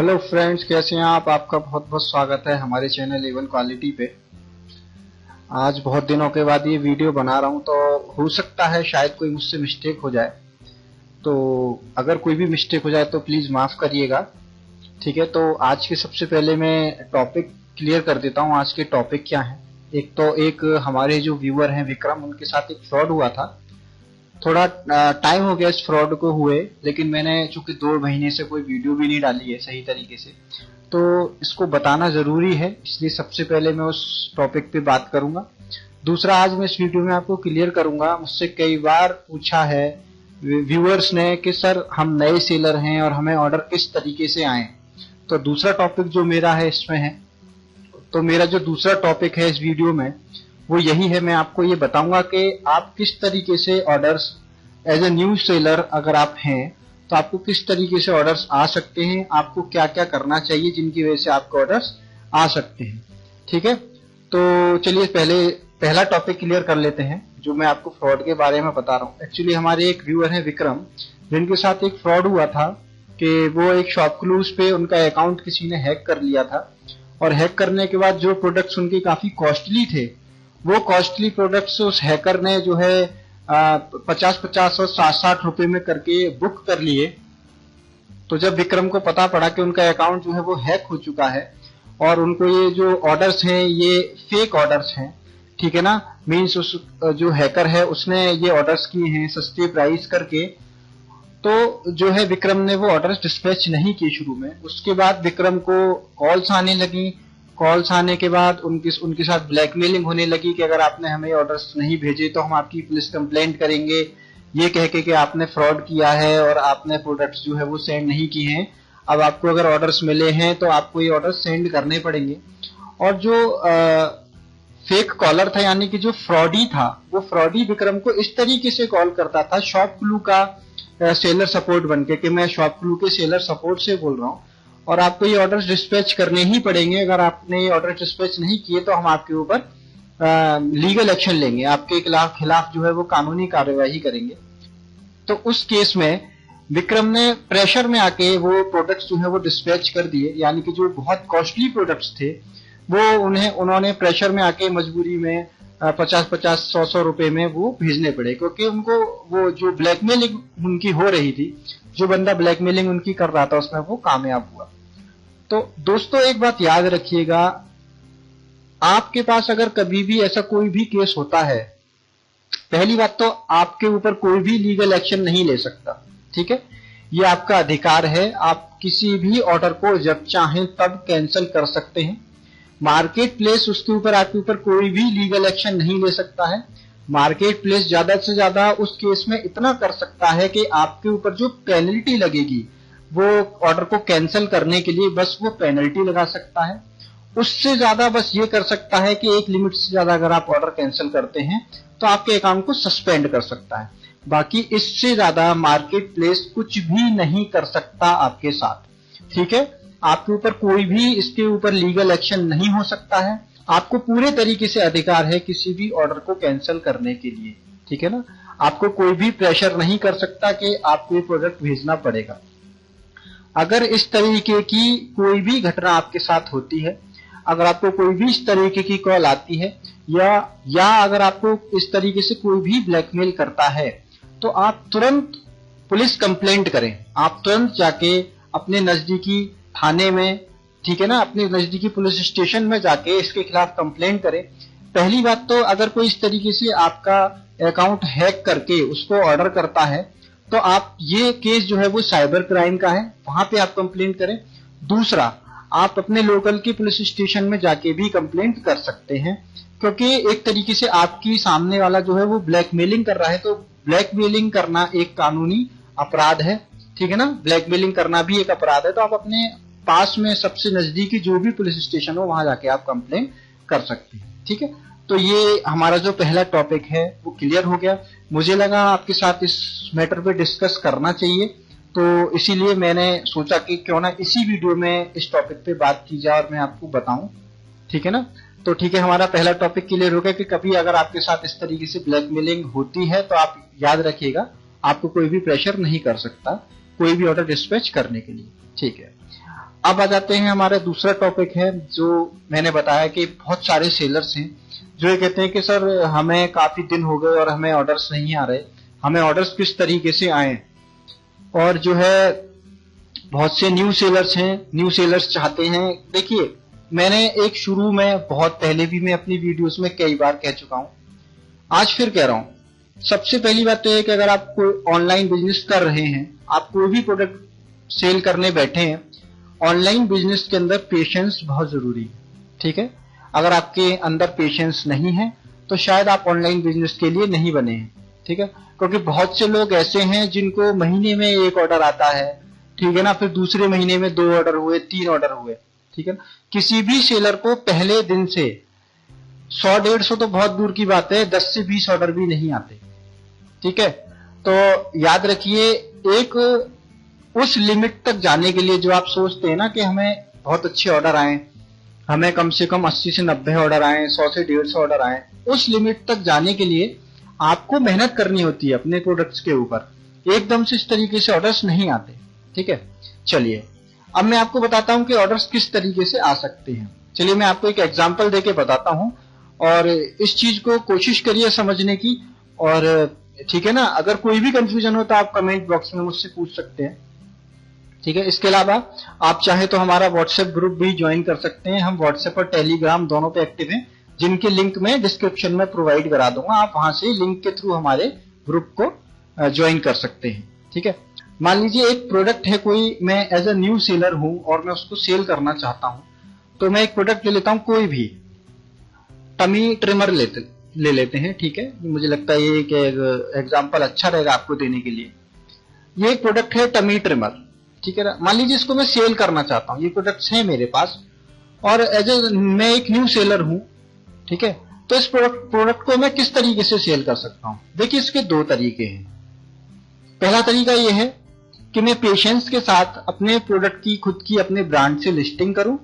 Hello friends, कैसे हैं आप। आपका बहुत बहुत स्वागत है हमारे चैनल इवन क्वालिटी पे। आज बहुत दिनों के बाद ये वीडियो बना रहा हूं, तो हो सकता है शायद कोई मुझसे मिस्टेक हो जाए, तो अगर कोई भी मिस्टेक हो जाए तो प्लीज माफ करिएगा। ठीक है, तो आज के सबसे पहले मैं टॉपिक क्लियर कर देता हूं। आज के टॉपिक क्या है। एक हमारे जो व्यूअर हैं विक्रम, उनके साथ एक फ्रॉड हुआ था। थोड़ा टाइम हो गया इस फ्रॉड को हुए, लेकिन मैंने चूंकि 2 महीने से कोई वीडियो भी नहीं डाली है सही तरीके से, तो इसको बताना जरूरी है, इसलिए सबसे पहले मैं उस टॉपिक पे बात करूंगा। दूसरा, आज मैं इस वीडियो में आपको क्लियर करूंगा, मुझसे कई बार पूछा है व्यूअर्स ने कि सर हम नए सेलर हैं और हमें ऑर्डर किस तरीके से आए। तो दूसरा टॉपिक जो मेरा है इसमें है, तो मेरा जो दूसरा टॉपिक है इस वीडियो में वो यही है। मैं आपको ये बताऊंगा कि आप किस तरीके से orders as a new seller अगर आप हैं तो आपको किस तरीके से ऑर्डर्स आ सकते हैं, आपको क्या क्या करना चाहिए जिनकी वजह से आपको ऑर्डर्स आ सकते हैं। ठीक है, तो चलिए पहला टॉपिक क्लियर कर लेते हैं जो मैं आपको फ्रॉड के बारे में बता रहा हूँ। एक्चुअली हमारे एक व्यूअर है विक्रम, जिनके साथ एक फ्रॉड हुआ था कि वो एक शॉपक्लूज पे उनका अकाउंट किसी ने हैक कर लिया था, और हैक करने के बाद जो प्रोडक्ट्स उनके काफी कॉस्टली थे, वो कॉस्टली प्रोडक्ट्स उस हैकर ने जो है 50-50 और 60-60 रुपए में करके बुक कर लिए। तो जब विक्रम को पता पड़ा कि उनका अकाउंट जो है वो हैक हो चुका है और उनको ये जो ऑर्डर्स हैं ये फेक ऑर्डर्स हैं, ठीक है ना, मींस उस जो हैकर है उसने ये ऑर्डर्स किए हैं सस्ते प्राइस करके, तो जो है विक्रम ने वो ऑर्डर्स डिस्पैच नहीं किए शुरू में। उसके बाद विक्रम को कॉल्स आने लगी, कॉल्स आने के बाद उनके साथ ब्लैकमेलिंग होने लगी कि अगर आपने हमें ऑर्डर्स नहीं भेजे तो हम आपकी पुलिस कंप्लेंट करेंगे, ये कह के कि आपने फ्रॉड किया है और आपने प्रोडक्ट्स जो है वो सेंड नहीं किए हैं। अब आपको अगर ऑर्डर्स मिले हैं तो आपको ये ऑर्डर्स सेंड करने पड़ेंगे। और जो फेक कॉलर था, यानी कि जो फ्रॉडी था, वो फ्रॉडी विक्रम को इस तरीके से कॉल करता था शॉपक्लू का सेलर सपोर्ट बनके कि मैं शॉपक्लू के सेलर सपोर्ट से बोल रहा हूँ और आपको ये ऑर्डर्स डिस्पैच करने ही पड़ेंगे। अगर आपने ये ऑर्डर डिस्पैच नहीं किए तो हम आपके ऊपर लीगल एक्शन लेंगे, आपके खिलाफ जो है वो कानूनी कार्यवाही करेंगे। तो उस केस में विक्रम ने प्रेशर में आके वो प्रोडक्ट्स जो है वो डिस्पैच कर दिए, यानी कि जो बहुत कॉस्टली प्रोडक्ट्स थे वो उन्होंने प्रेशर में आके मजबूरी में 50-50 100-100 रुपए में वो भेजने पड़े, क्योंकि उनको वो जो ब्लैकमेलिंग उनकी हो रही थी, जो बंदा ब्लैकमेलिंग उनकी कर रहा था उसमें वो कामयाब हुआ। तो दोस्तों एक बात याद रखिएगा, आपके पास अगर कभी भी ऐसा कोई भी केस होता है, पहली बात तो आपके ऊपर कोई भी लीगल एक्शन नहीं ले सकता। ठीक है, ये आपका अधिकार है, आप किसी भी ऑर्डर को जब चाहें तब कैंसिल कर सकते हैं। मार्केट प्लेस उसके ऊपर आपके ऊपर कोई भी लीगल एक्शन नहीं ले सकता है। मार्केट प्लेस ज्यादा से ज्यादा उस केस में इतना कर सकता है कि आपके ऊपर जो पेनल्टी लगेगी वो ऑर्डर को कैंसिल करने के लिए बस वो पेनल्टी लगा सकता है। उससे ज्यादा बस ये कर सकता है कि एक लिमिट से ज्यादा अगर आप ऑर्डर कैंसिल करते हैं तो आपके अकाउंट को सस्पेंड कर सकता है। बाकी इससे ज्यादा मार्केट प्लेस कुछ भी नहीं कर सकता आपके साथ। ठीक है, आपके ऊपर कोई भी इसके ऊपर लीगल एक्शन नहीं हो सकता है। आपको पूरे तरीके से अधिकार है किसी भी ऑर्डर को कैंसिल करने के लिए। ठीक है ना, आपको कोई भी प्रेशर नहीं कर सकता कि आपको ये प्रोडक्ट भेजना पड़ेगा। अगर इस तरीके की कोई भी घटना आपके साथ होती है, अगर आपको कोई भी इस तरीके की कॉल आती है या अगर आपको इस तरीके से कोई भी ब्लैकमेल करता है, तो आप तुरंत पुलिस कंप्लेंट करें। आप तुरंत जाके अपने नजदीकी थाने में, ठीक है ना, अपने नजदीकी पुलिस स्टेशन में जाके इसके खिलाफ कंप्लेंट करें। पहली बात तो अगर कोई इस तरीके से आपका अकाउंट हैक करके उसको ऑर्डर करता है तो आप ये केस जो है वो साइबर क्राइम का है, वहां पे आप कंप्लेंट करें। दूसरा, आप अपने लोकल के पुलिस स्टेशन में जाके भी कंप्लेंट कर सकते हैं, क्योंकि एक तरीके से आपकी सामने वाला जो है वो ब्लैकमेलिंग कर रहा है, तो ब्लैकमेलिंग करना एक कानूनी अपराध है। ठीक है ना, ब्लैकमेलिंग करना भी एक अपराध है। तो आप अपने पास में सबसे नजदीकी जो भी पुलिस स्टेशन हो वहां जाके आप कंप्लेंट कर सकते हैं। ठीक है, तो ये हमारा जो पहला टॉपिक है वो क्लियर हो गया। मुझे लगा आपके साथ इस मैटर पे डिस्कस करना चाहिए, तो इसीलिए मैंने सोचा कि क्यों ना इसी वीडियो में इस टॉपिक पे बात की जाए और मैं आपको बताऊं। ठीक है ना, तो ठीक है, हमारा पहला टॉपिक क्लियर हो गया कि कभी अगर आपके साथ इस तरीके से ब्लैकमेलिंग होती है तो आप याद रखिएगा, आपको कोई भी प्रेशर नहीं कर सकता कोई भी ऑर्डर डिस्पैच करने के लिए। ठीक है, अब आ जाते हैं, हमारा दूसरा टॉपिक है जो मैंने बताया कि बहुत सारे सेलर्स हैं जो ये कहते हैं कि सर हमें काफी दिन हो गए और हमें ऑर्डर्स नहीं आ रहे, हमें ऑर्डर्स किस तरीके से आए। और जो है बहुत से न्यू सेलर्स हैं, न्यू सेलर्स चाहते हैं। देखिए, मैंने एक शुरू में बहुत पहले भी मैं अपनी वीडियोस में कई बार कह चुका हूं, आज फिर कह रहा हूं। सबसे पहली बात तो यह कि अगर आप कोई ऑनलाइन बिजनेस कर रहे हैं, आप कोई भी प्रोडक्ट सेल करने बैठे हैं, ऑनलाइन बिजनेस के अंदर पेशेंस बहुत जरूरी है। ठीक है, अगर आपके अंदर पेशेंस नहीं है तो शायद आप ऑनलाइन बिजनेस के लिए नहीं बने हैं। ठीक है, क्योंकि बहुत से लोग ऐसे हैं जिनको महीने में एक ऑर्डर आता है, ठीक है ना, फिर दूसरे महीने में 2 ऑर्डर हुए, 3 ऑर्डर हुए। ठीक है ना, किसी भी सेलर को पहले दिन से 100-150 तो बहुत दूर की बात है, 10 से 20 ऑर्डर भी नहीं आते। ठीक है, तो याद रखिए, एक उस लिमिट तक जाने के लिए जो आप सोचते हैं ना कि हमें बहुत अच्छे ऑर्डर आए, हमें कम से कम 80 से 90 ऑर्डर आए, 100 से 150 ऑर्डर आए, उस लिमिट तक जाने के लिए आपको मेहनत करनी होती है अपने प्रोडक्ट्स के ऊपर। एकदम से इस तरीके से ऑर्डर्स नहीं आते। ठीक है, चलिए अब मैं आपको बताता हूं कि ऑर्डर्स किस तरीके से आ सकते हैं। चलिए मैं आपको एक एग्जांपल देके बताता हूं और इस चीज को कोशिश करिए समझने की। और ठीक है ना, अगर कोई भी कंफ्यूजन हो तो आप कमेंट बॉक्स में मुझसे पूछ सकते हैं। ठीक है, इसके अलावा आप चाहे तो हमारा व्हाट्सएप ग्रुप भी ज्वाइन कर सकते हैं। हम व्हाट्सएप और टेलीग्राम दोनों पे एक्टिव हैं, जिनके लिंक मैं डिस्क्रिप्शन में प्रोवाइड करा दूंगा। आप वहां से लिंक के थ्रू हमारे ग्रुप को ज्वाइन कर सकते हैं। ठीक है, मान लीजिए एक प्रोडक्ट है कोई, मैं एज अ न्यू सेलर हूं और मैं उसको सेल करना चाहता हूं, तो मैं एक प्रोडक्ट ले लेता हूं, कोई भी टमी ट्रिमर ले लेते हैं। ठीक है, मुझे लगता है ये एक एग्जांपल अच्छा रहेगा आपको देने के लिए। ये एक प्रोडक्ट है टमी ट्रिमर। ठीक है ना, मान लीजिए इसको मैं सेल करना चाहता हूं, ये प्रोडक्ट्स हैं मेरे पास और एज ए मैं एक न्यू सेलर हूं। ठीक है, तो इस प्रोडक्ट को मैं किस तरीके से सेल कर सकता हूं। देखिए, इसके 2 तरीके हैं। पहला तरीका ये है कि मैं पेशेंस के साथ अपने प्रोडक्ट की खुद की अपने ब्रांड से लिस्टिंग करूं।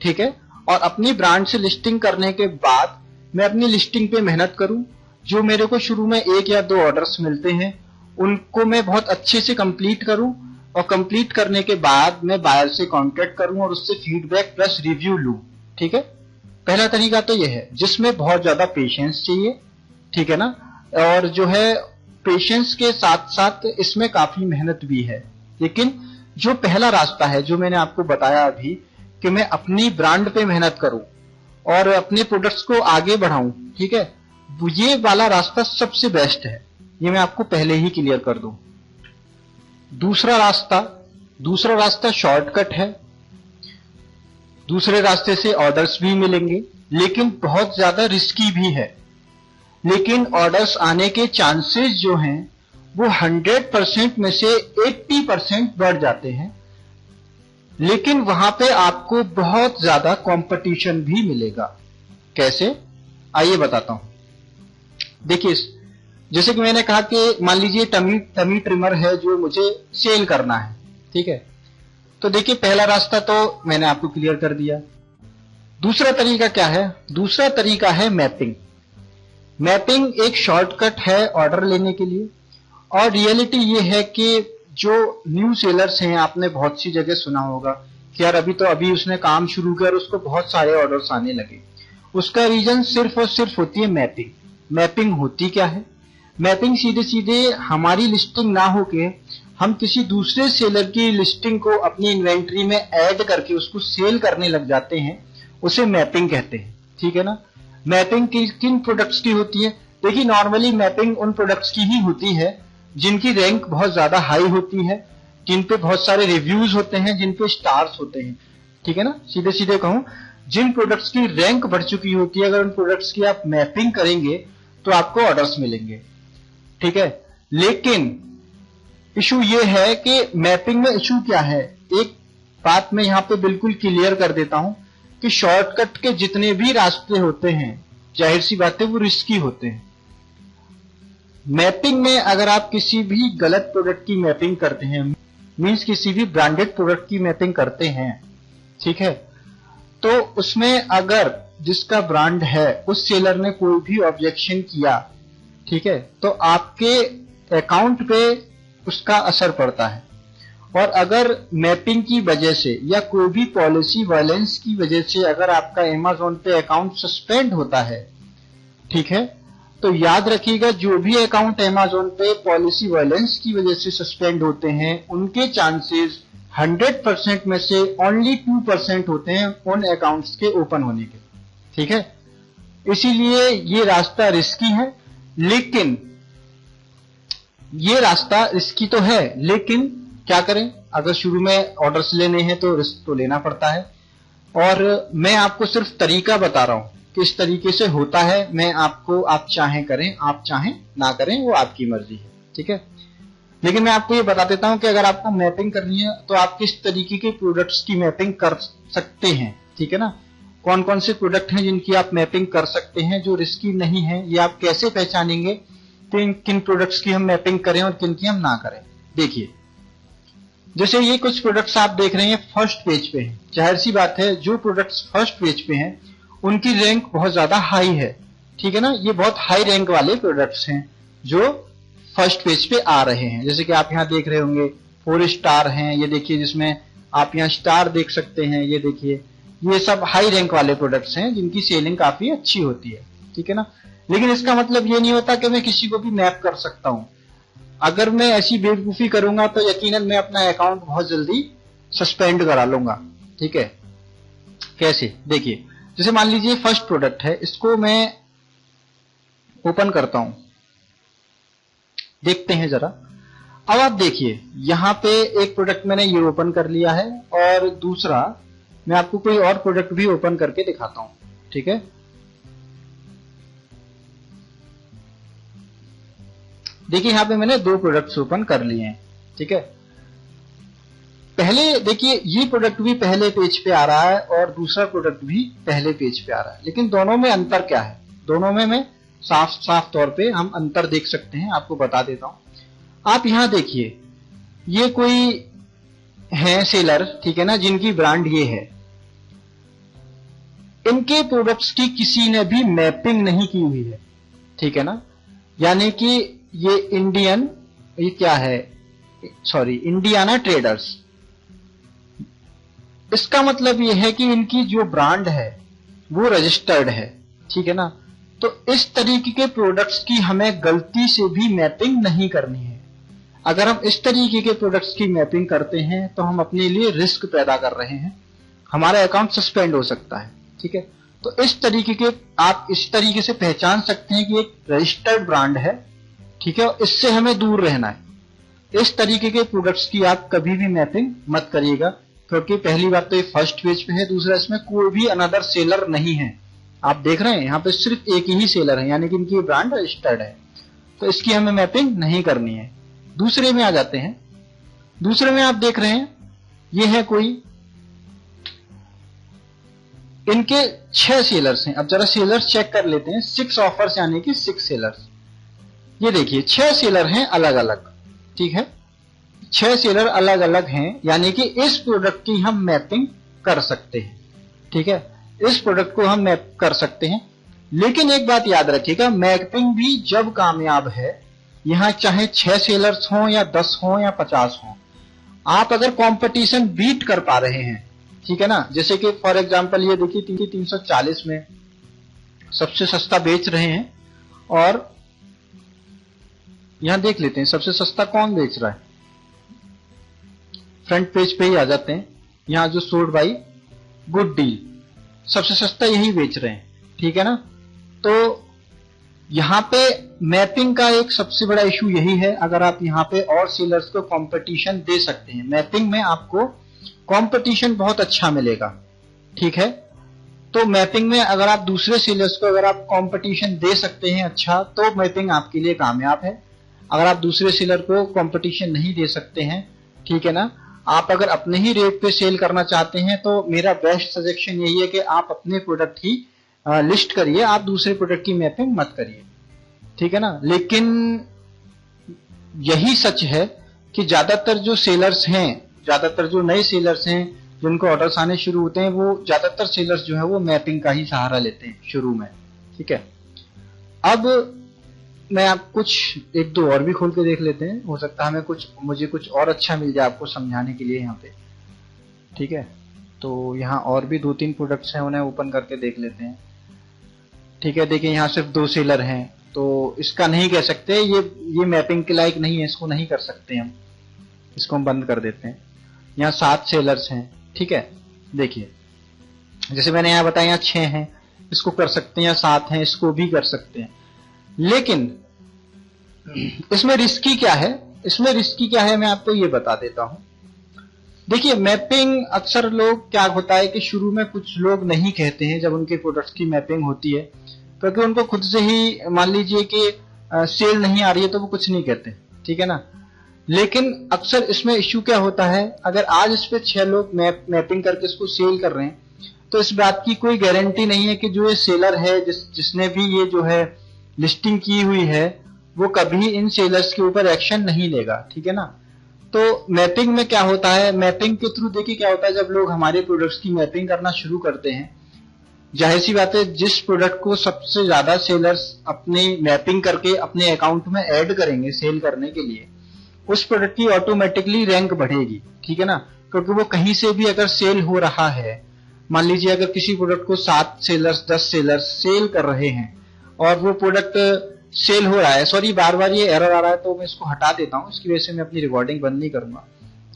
ठीक है, और अपनी ब्रांड से लिस्टिंग करने के बाद मैं अपनी लिस्टिंग पे मेहनत करूं। जो मेरे को शुरू में 1 या 2 ऑर्डर्स मिलते हैं उनको मैं बहुत अच्छे से कंप्लीट करूं और कंप्लीट करने के बाद मैं बायर से कांटेक्ट करूं और उससे फीडबैक प्लस रिव्यू लूं। ठीक है, पहला तरीका तो यह है जिसमें बहुत ज्यादा पेशेंस चाहिए। ठीक है ना, और जो है पेशेंस के साथ साथ इसमें काफी मेहनत भी है। लेकिन जो पहला रास्ता है जो मैंने आपको बताया अभी कि मैं अपनी ब्रांड पे मेहनत करूं और अपने प्रोडक्ट्स को आगे बढ़ाऊं, ठीक है, ये वाला रास्ता सबसे बेस्ट है। ये मैं आपको पहले ही क्लियर कर दूं। दूसरा रास्ता शॉर्टकट है। दूसरे रास्ते से ऑर्डर्स भी मिलेंगे लेकिन बहुत ज्यादा रिस्की भी है। लेकिन ऑर्डर्स आने के चांसेस जो हैं वो 100% में से 80% बढ़ जाते हैं। लेकिन वहां पे आपको बहुत ज्यादा कंपटीशन भी मिलेगा। कैसे, आइए बताता हूं। देखिए, जैसे कि मैंने कहा कि मान लीजिए टमी ट्रिमर है जो मुझे सेल करना है। ठीक है, तो देखिए पहला रास्ता तो मैंने आपको क्लियर कर दिया। दूसरा तरीका क्या है? दूसरा तरीका है मैपिंग। मैपिंग एक शॉर्टकट है ऑर्डर लेने के लिए। और रियलिटी ये है कि जो न्यू सेलर्स हैं, आपने बहुत सी जगह सुना होगा कि यार अभी उसने काम शुरू किया और उसको बहुत सारे ऑर्डर्स आने लगे। उसका रीजन सिर्फ और सिर्फ होती है मैपिंग। मैपिंग होती क्या है? मैपिंग सीधे सीधे हमारी लिस्टिंग ना होके हम किसी दूसरे सेलर की लिस्टिंग को अपनी इन्वेंट्री में ऐड करके उसको सेल करने लग जाते हैं, उसे मैपिंग कहते हैं। ठीक है ना, मैपिंग किन प्रोडक्ट्स की होती है? देखिए, नॉर्मली मैपिंग उन प्रोडक्ट्स की ही होती है जिनकी रैंक बहुत ज्यादा हाई होती है, जिन पे बहुत सारे रिव्यूज होते हैं, जिन पे स्टार्स होते हैं। ठीक है ना, सीधे सीधे कहूं, जिन प्रोडक्ट्स की रैंक बढ़ चुकी होती है, अगर उन प्रोडक्ट्स की आप मैपिंग करेंगे तो आपको ऑर्डर्स मिलेंगे। ठीक है, लेकिन इशू ये है कि मैपिंग में इशू क्या है? एक बात मैं यहां पे बिल्कुल क्लियर कर देता हूं कि शॉर्टकट के जितने भी रास्ते होते हैं, जाहिर सी बात है वो रिस्की होते हैं। मैपिंग में अगर आप किसी भी गलत प्रोडक्ट की मैपिंग करते हैं, मींस किसी भी ब्रांडेड प्रोडक्ट की मैपिंग करते हैं, ठीक है, तो उसमें अगर जिसका ब्रांड है उस सेलर ने कोई भी ऑब्जेक्शन किया, ठीक है, तो आपके अकाउंट पे उसका असर पड़ता है। और अगर मैपिंग की वजह से या कोई भी पॉलिसी वायलेंस की वजह से अगर आपका अमेज़न पे अकाउंट सस्पेंड होता है, ठीक है, तो याद रखिएगा जो भी अकाउंट अमेज़न पे पॉलिसी वायलेंस की वजह से सस्पेंड होते हैं उनके चांसेस 100% में से ओनली 2% होते हैं उन अकाउंट्स के ओपन होने के, ठीक है। इसीलिए ये रास्ता रिस्की है, लेकिन ये रास्ता रिस्की तो है, लेकिन क्या करें, अगर शुरू में ऑर्डर्स लेने हैं तो रिस्क तो लेना पड़ता है। और मैं आपको सिर्फ तरीका बता रहा हूं कि इस तरीके से होता है। मैं आपको, आप चाहें करें, आप चाहें ना करें, वो आपकी मर्जी है, ठीक है। लेकिन मैं आपको ये बता देता हूं कि अगर आपको मैपिंग करनी है तो आप किस तरीके के प्रोडक्ट्स की मैपिंग कर सकते हैं, ठीक है ना। कौन कौन से प्रोडक्ट हैं जिनकी आप मैपिंग कर सकते हैं जो रिस्की नहीं है, ये आप कैसे पहचानेंगे कि किन प्रोडक्ट्स की हम मैपिंग करें और किन की हम ना करें। देखिए, जैसे ये कुछ प्रोडक्ट्स आप देख रहे हैं फर्स्ट पेज पे हैं। जाहिर सी बात है जो प्रोडक्ट्स फर्स्ट पेज पे हैं उनकी रैंक बहुत ज्यादा हाई है, ठीक है ना। ये बहुत हाई रैंक वाले प्रोडक्ट्स हैं जो फर्स्ट पेज पे आ रहे हैं। जैसे कि आप यहाँ देख रहे होंगे 4 स्टार हैं, ये देखिए जिसमें आप यहाँ स्टार देख सकते हैं, ये देखिए, ये सब हाई रैंक वाले प्रोडक्ट्स हैं जिनकी सेलिंग काफी अच्छी होती है, ठीक है ना। लेकिन इसका मतलब ये नहीं होता कि मैं किसी को भी मैप कर सकता हूं। अगर मैं ऐसी बेवकूफी करूंगा तो यकीनन मैं अपना अकाउंट बहुत जल्दी सस्पेंड करा लूंगा, ठीक है। कैसे, देखिए, जैसे मान लीजिए फर्स्ट प्रोडक्ट है, इसको मैं ओपन करता हूं, देखते हैं जरा। अब आप देखिए यहां पे एक प्रोडक्ट मैंने ये ओपन कर लिया है और दूसरा मैं आपको कोई और प्रोडक्ट भी ओपन करके दिखाता हूं, ठीक है। देखिए यहां पे मैंने 2 प्रोडक्ट्स ओपन कर लिए हैं, ठीक है। पहले देखिए ये प्रोडक्ट भी पहले पेज पे आ रहा है और दूसरा प्रोडक्ट भी पहले पेज पे आ रहा है, लेकिन दोनों में अंतर क्या है, दोनों में मैं साफ साफ तौर पे हम अंतर देख सकते हैं, आपको बता देता हूं। आप यहां देखिए, ये कोई है सेलर, ठीक है ना, जिनकी ब्रांड ये है। इनके प्रोडक्ट्स की किसी ने भी मैपिंग नहीं की हुई है, ठीक है ना। यानी कि ये ये क्या है, सॉरी, इंडियाना ट्रेडर्स। इसका मतलब ये है कि इनकी जो ब्रांड है वो रजिस्टर्ड है, ठीक है ना। तो इस तरीके के प्रोडक्ट्स की हमें गलती से भी मैपिंग नहीं करनी है। अगर हम इस तरीके के प्रोडक्ट्स की मैपिंग करते हैं तो हम अपने लिए रिस्क पैदा कर रहे हैं, हमारा अकाउंट सस्पेंड हो सकता है, ठीक है। तो इस तरीके के, आप इस तरीके से पहचान सकते हैं कि एक रजिस्टर्ड ब्रांड है, ठीक है, इससे हमें दूर रहना है। इस तरीके के प्रोडक्ट्स की आप कभी भी मैपिंग मत करिएगा, क्योंकि पहली बात तो ये फर्स्ट पेज पे है, दूसरा इसमें कोई भी अनदर सेलर नहीं है। आप देख रहे हैं यहाँ पे सिर्फ एक ही सेलर है, यानी कि इनकी ब्रांड रजिस्टर्ड है, तो इसकी हमें मैपिंग नहीं करनी है। दूसरे में आ जाते हैं। दूसरे में आप देख रहे हैं ये है कोई, इनके 6 सेलर्स हैं। अब जरा सेलर्स चेक कर लेते हैं, 6 ऑफर्स यानी कि 6 सेलर्स। ये देखिए 6 सेलर हैं अलग अलग, ठीक है, 6 सेलर अलग अलग हैं, यानी कि इस प्रोडक्ट की हम मैपिंग कर सकते हैं, ठीक है, इस प्रोडक्ट को हम मैप कर सकते हैं। लेकिन एक बात याद रखिएगा, मैपिंग भी जब कामयाब है, यहां चाहे 6 सेलर्स हों या 10 हों या 50 हों, आप अगर कंपटीशन बीट कर पा रहे हैं, ठीक है ना। जैसे कि फॉर एग्जांपल ये देखिए 340 में सबसे सस्ता बेच रहे हैं, और यहां देख लेते हैं सबसे सस्ता कौन बेच रहा है। फ्रंट पेज पे ही आ जाते हैं, यहां जो सोल्ड बाई गुड डील, सबसे सस्ता यही बेच रहे हैं, ठीक है ना। तो यहां पे मैपिंग का एक सबसे बड़ा इशू यही है। अगर आप यहां पे और सेलर्स को कंपटीशन दे सकते हैं, मैपिंग में आपको कंपटीशन बहुत अच्छा मिलेगा, ठीक है। तो मैपिंग में अगर आप दूसरे सेलर्स को अगर आप कंपटीशन दे सकते हैं अच्छा, तो मैपिंग आपके लिए कामयाब है। अगर आप दूसरे सेलर को कंपटीशन नहीं दे सकते हैं, ठीक है ना, आप अगर अपने ही रेट पे सेल करना चाहते हैं, तो मेरा बेस्ट सजेशन यही है कि आप अपने प्रोडक्ट ही लिस्ट करिए, आप दूसरे प्रोडक्ट की मैपिंग मत करिए, ठीक है ना। लेकिन यही सच है कि ज्यादातर जो सेलर्स हैं, ज्यादातर जो नए सेलर्स हैं जिनको ऑर्डर्स आने शुरू होते हैं, वो ज्यादातर सेलर्स जो है वो मैपिंग का ही सहारा लेते हैं शुरू में, ठीक है। अब मैं आप कुछ एक दो और भी खोल के देख लेते हैं, हो सकता है मुझे कुछ और अच्छा मिल जाए आपको समझाने के लिए यहाँ पे। ठीक है, तो यहाँ और भी 2-3 प्रोडक्ट्स हैं, उन्हें ओपन करके देख लेते हैं। ठीक है, देखिए यहाँ सिर्फ 2 सेलर हैं, तो इसका नहीं कह सकते, ये मैपिंग के लायक नहीं है, इसको नहीं कर सकते हम, इसको हम बंद कर देते हैं। यहाँ 7 सेलर्स हैं। ठीक है, देखिए जैसे मैंने यहाँ बताया, यहाँ 6 हैं, इसको कर सकते हैं, या 7 हैं, इसको भी कर सकते हैं। लेकिन इसमें रिस्की क्या है, मैं आपको ये बता देता हूं। देखिए मैपिंग अक्सर लोग क्या होता है कि शुरू में कुछ लोग नहीं कहते हैं जब उनके प्रोडक्ट्स की मैपिंग होती है, क्योंकि उनको खुद से ही मान लीजिए कि सेल नहीं आ रही है तो वो कुछ नहीं कहते। ठीक है ना, लेकिन अक्सर इसमें इश्यू क्या होता है, अगर आज इस पे 6 लोग मैपिंग करके इसको सेल कर रहे हैं, तो इस बात की कोई गारंटी नहीं है कि जो ये सेलर है जिसने भी ये जो है लिस्टिंग की हुई है, वो कभी इन सेलर्स के ऊपर एक्शन नहीं लेगा। ठीक है ना, तो मैपिंग में क्या होता है, मैपिंग के थ्रू देखिए क्या होता है, जब लोग हमारे प्रोडक्ट्स की मैपिंग करना शुरू करते हैं, जाहिर सी बात है जिस प्रोडक्ट को सबसे ज्यादा सेलर्स अपनी मैपिंग करके अपने अकाउंट में ऐड करेंगे सेल करने के लिए, उस प्रोडक्ट की ऑटोमेटिकली रैंक बढ़ेगी। ठीक है ना, क्योंकि वो कहीं से भी अगर सेल हो रहा है, मान लीजिए अगर किसी प्रोडक्ट को 7 सेलर्स 10 सेलर्स सेल कर रहे हैं और वो प्रोडक्ट सेल हो रहा है, सॉरी बार बार ये एरर आ रहा है तो मैं इसको हटा देता हूं, इसकी वजह से मैं अपनी रिकॉर्डिंग बंद नहीं करूंगा।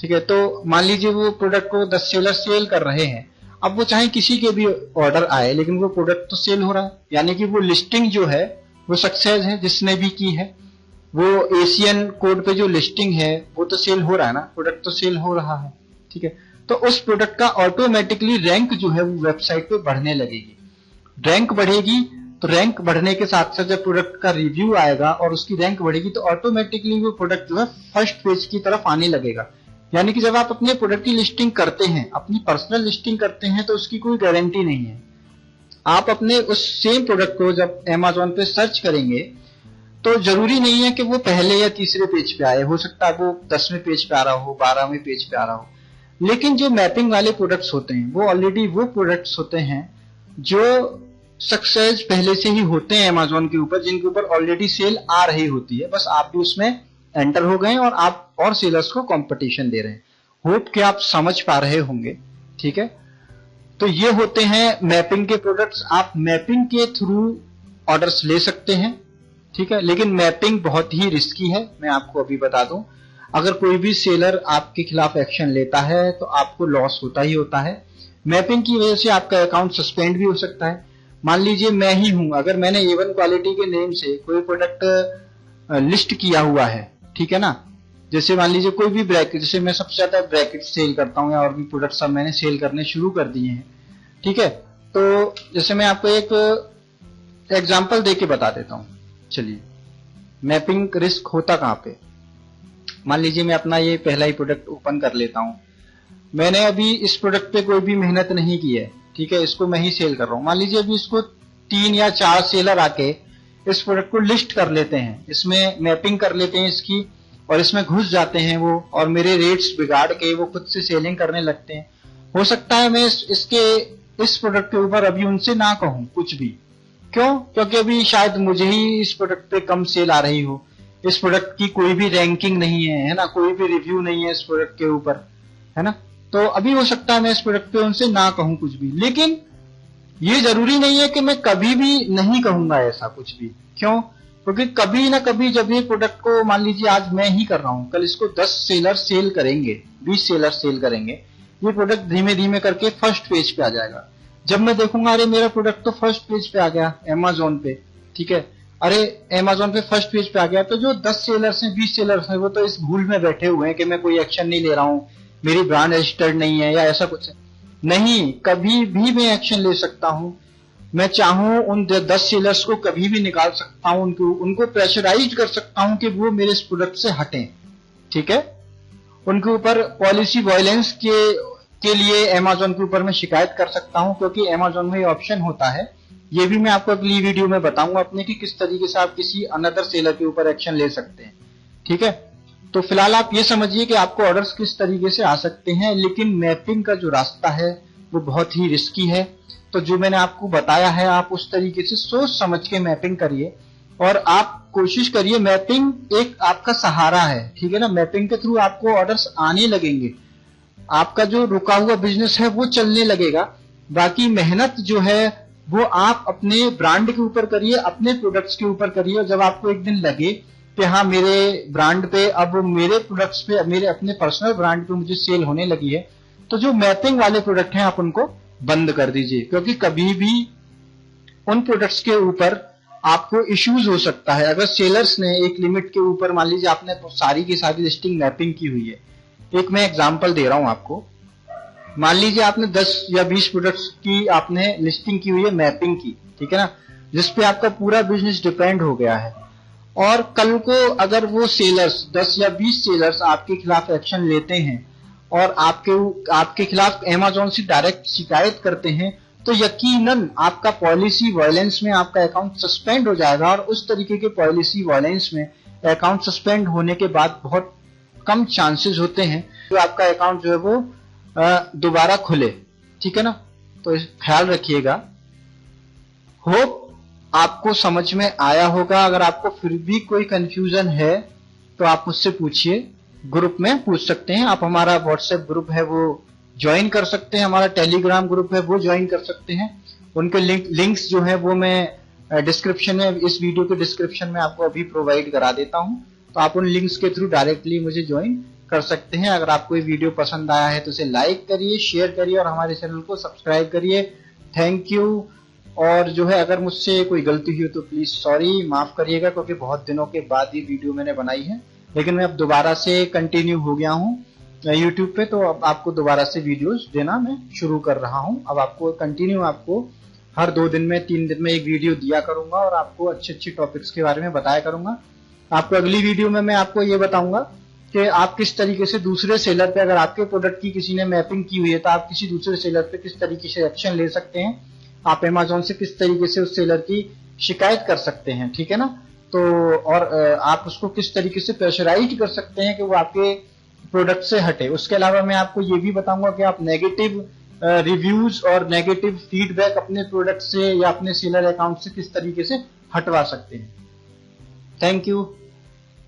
ठीक है, तो मान लीजिए वो प्रोडक्ट को 10 सेलर सेल कर रहे हैं, अब वो चाहे किसी के भी ऑर्डर आए लेकिन वो प्रोडक्ट तो सेल हो रहा है, यानी कि वो लिस्टिंग जो है वो सक्सेस है, जिसने भी की है वो एशियन कोड पे जो लिस्टिंग है वो तो सेल हो रहा है ना, प्रोडक्ट तो सेल हो रहा है। ठीक है, तो उस प्रोडक्ट का ऑटोमेटिकली रैंक जो है वो वेबसाइट पे बढ़ने लगेगी। रैंक बढ़ेगी तो रैंक बढ़ने के साथ साथ जब प्रोडक्ट का रिव्यू आएगा और उसकी रैंक बढ़ेगी तो ऑटोमेटिकली वो प्रोडक्ट जो है फर्स्ट पेज की तरफ आने लगेगा। यानी कि जब आप अपने प्रोडक्ट की लिस्टिंग करते हैं, अपनी पर्सनल लिस्टिंग करते हैं, तो उसकी कोई गारंटी नहीं है। आप अपने उस सेम प्रोडक्ट को जब अमेज़न पे सर्च करेंगे तो जरूरी नहीं है कि वो पहले या तीसरे पेज पे आए, हो सकता है वो 10वें पेज पे आ रहा हो, 12वें पेज पे आ रहा हो। लेकिन जो मैपिंग वाले प्रोडक्ट्स होते हैं वो ऑलरेडी वो प्रोडक्ट्स होते हैं जो सक्सेस पहले से ही होते हैं अमेज़न के ऊपर, जिनके ऊपर ऑलरेडी सेल आ रही होती है, बस आप भी उसमें एंटर हो गए और आप और सेलर्स को कंपटीशन दे रहे हैं। होप कि आप समझ पा रहे होंगे। ठीक है, तो ये होते हैं मैपिंग के प्रोडक्ट्स। आप मैपिंग के थ्रू ऑर्डर्स ले सकते हैं। ठीक है, लेकिन मैपिंग बहुत ही रिस्की है, मैं आपको अभी बता दूं। अगर कोई भी सेलर आपके खिलाफ एक्शन लेता है तो आपको लॉस होता ही होता है। मैपिंग की वजह से आपका अकाउंट सस्पेंड भी हो सकता है। मान लीजिए मैं ही हूं, अगर मैंने A1 क्वालिटी के नेम से कोई प्रोडक्ट लिस्ट किया हुआ है, ठीक है ना, जैसे मान लीजिए कोई भी ब्रैकेट, जैसे मैं सबसे ज्यादा ब्रैकेट सेल करता हूं या और भी प्रोडक्ट सब मैंने सेल करने शुरू कर दिए हैं। ठीक है, तो जैसे मैं आपको एक एग्जांपल देके बता देता हूं। चलिए, मैपिंग रिस्क होता कहां पे, मान लीजिए मैं अपना ये पहला ही प्रोडक्ट ओपन कर लेता हूं। मैंने अभी इस प्रोडक्ट पे कोई भी मेहनत नहीं की है, ठीक है, इसको मैं ही सेल कर रहा हूं। मान लीजिए अभी इसको 3 या 4 सेलर आके इस प्रोडक्ट को लिस्ट कर लेते हैं, इसमें मैपिंग कर लेते हैं इसकी, और इसमें घुस जाते हैं वो, और मेरे रेट्स बिगाड़ के वो खुद से सेलिंग करने लगते हैं। हो सकता है मैं इस प्रोडक्ट के ऊपर अभी उनसे ना कहूं कुछ भी। क्यों? क्योंकि अभी शायद मुझे ही इस प्रोडक्ट पे कम सेल आ रही हो, इस प्रोडक्ट की कोई भी रैंकिंग नहीं है ना, कोई भी रिव्यू नहीं है इस प्रोडक्ट के ऊपर, है ना। तो अभी हो सकता है मैं इस प्रोडक्ट पे उनसे ना कहूं कुछ भी, लेकिन ये जरूरी नहीं है कि मैं कभी भी नहीं कहूंगा ऐसा कुछ भी। क्यों? क्योंकि कभी ना कभी जब ये प्रोडक्ट को, मान लीजिए आज मैं ही कर रहा हूं, कल इसको 10 सेलर सेल करेंगे, 20 सेलर सेल करेंगे, ये प्रोडक्ट धीमे धीमे करके फर्स्ट पेज पे आ जाएगा। जब मैं देखूंगा अरे मेरा प्रोडक्ट तो फर्स्ट पेज पे आ गया अमेज़न पे, ठीक है, अरे अमेज़न पे फर्स्ट पेज पे आ गया, तो जो 10 सेलर्स हैं 20 सेलर्स हैं वो तो इस भूल में बैठे हुए हैं कि मैं कोई एक्शन नहीं ले रहा हूं, मेरी ब्रांड रजिस्टर्ड नहीं है या ऐसा कुछ है। नहीं, कभी भी मैं एक्शन ले सकता हूं। मैं चाहूं उन 10 सेलर्स को कभी भी निकाल सकता हूं, उनको प्रेशराइज कर सकता हूं कि वो मेरे इस प्रोडक्ट से हटें। ठीक है, उनके ऊपर पॉलिसी वायलेंस के लिए अमेज़न के ऊपर मैं शिकायत कर सकता हूं, क्योंकि अमेज़न में ये ऑप्शन होता है। ये भी मैं आपको अगली वीडियो में बताऊंगा अपने कि किस तरीके से आप किसी अनदर सेलर के ऊपर एक्शन ले सकते हैं। ठीक है, तो फिलहाल आप ये समझिए कि आपको ऑर्डर्स किस तरीके से आ सकते हैं, लेकिन मैपिंग का जो रास्ता है वो बहुत ही रिस्की है। तो जो मैंने आपको बताया है, आप उस तरीके से सोच समझ के मैपिंग करिए और आप कोशिश करिए, मैपिंग एक आपका सहारा है, ठीक है ना। मैपिंग के थ्रू आपको ऑर्डर्स आने लगेंगे, आपका जो रुका हुआ बिजनेस है वो चलने लगेगा। बाकी मेहनत जो है वो आप अपने ब्रांड के ऊपर करिए, अपने प्रोडक्ट्स के ऊपर करिए। और जब आपको एक दिन लगे कि हाँ मेरे ब्रांड पे, अब मेरे प्रोडक्ट्स पे, मेरे अपने पर्सनल ब्रांड पे मुझे सेल होने लगी है, तो जो मैपिंग वाले प्रोडक्ट हैं आप उनको बंद कर दीजिए, क्योंकि कभी भी उन प्रोडक्ट्स के ऊपर आपको इश्यूज हो सकता है। अगर सेलर्स ने एक लिमिट के ऊपर, मान लीजिए आपने सारी की सारी लिस्टिंग मैपिंग की हुई है, एक मैं एग्जांपल दे रहा हूं आपको, मान लीजिए आपने 10 या 20 प्रोडक्ट्स की आपने लिस्टिंग की हुई है मैपिंग की, ठीक है ना, जिसपे आपका पूरा बिजनेस डिपेंड हो गया है। और कल को अगर वो सेलर्स 10 या 20 सेलर्स आपके खिलाफ एक्शन लेते हैं और आपके खिलाफ अमेज़न से डायरेक्ट शिकायत करते हैं, तो यकीनन आपका पॉलिसी वायलेंस में आपका अकाउंट सस्पेंड हो जाएगा। और उस तरीके के पॉलिसी वायलेंस में अकाउंट सस्पेंड होने के बाद बहुत कम चांसेस होते हैं जो आपका अकाउंट जो है वो दोबारा खुले, ठीक है ना। तो ख्याल रखिएगा। होप आपको समझ में आया होगा। अगर आपको फिर भी कोई कंफ्यूजन है तो आप मुझसे पूछिए, ग्रुप में पूछ सकते हैं आप। हमारा व्हाट्सएप ग्रुप है वो ज्वाइन कर सकते हैं, हमारा टेलीग्राम ग्रुप है वो ज्वाइन कर सकते हैं। उनके लिंक्स जो है वो मैं डिस्क्रिप्शन में, इस वीडियो के डिस्क्रिप्शन में आपको अभी प्रोवाइड करा देता हूं, तो आप उन लिंक्स के थ्रू डायरेक्टली मुझे ज्वाइन कर सकते हैं। अगर आपको ये वीडियो पसंद आया है तो इसे लाइक करिए, शेयर करिए और हमारे चैनल को सब्सक्राइब करिए। Thank you. और जो है अगर मुझसे कोई गलती हुई तो प्लीज सॉरी, माफ करिएगा, क्योंकि बहुत दिनों के बाद ये वीडियो मैंने बनाई है, लेकिन मैं अब दोबारा से कंटिन्यू हो गया हूँ यूट्यूब पे, तो अब आपको दोबारा से वीडियोस देना मैं शुरू कर रहा हूँ। अब आपको कंटिन्यू, आपको हर 2 दिन में 3 दिन में एक वीडियो दिया करूंगा और आपको अच्छे टॉपिक्स के बारे में बताया करूंगा। आपको अगली वीडियो में मैं आपको ये बताऊंगा कि आप किस तरीके से दूसरे सेलर पे, अगर आपके प्रोडक्ट की किसी ने मैपिंग की हुई है तो आप किसी दूसरे सेलर पे किस तरीके से एक्शन ले सकते हैं, आप अमेज़न से किस तरीके से उस सेलर की शिकायत कर सकते हैं, ठीक है ना। तो और आप उसको किस तरीके से प्रेशराइज कर सकते हैं कि वो आपके प्रोडक्ट से हटे। उसके अलावा मैं आपको ये भी बताऊंगा कि आप नेगेटिव रिव्यूज और नेगेटिव फीडबैक अपने प्रोडक्ट से या अपने सेलर अकाउंट से किस तरीके से हटवा सकते हैं। Thank you.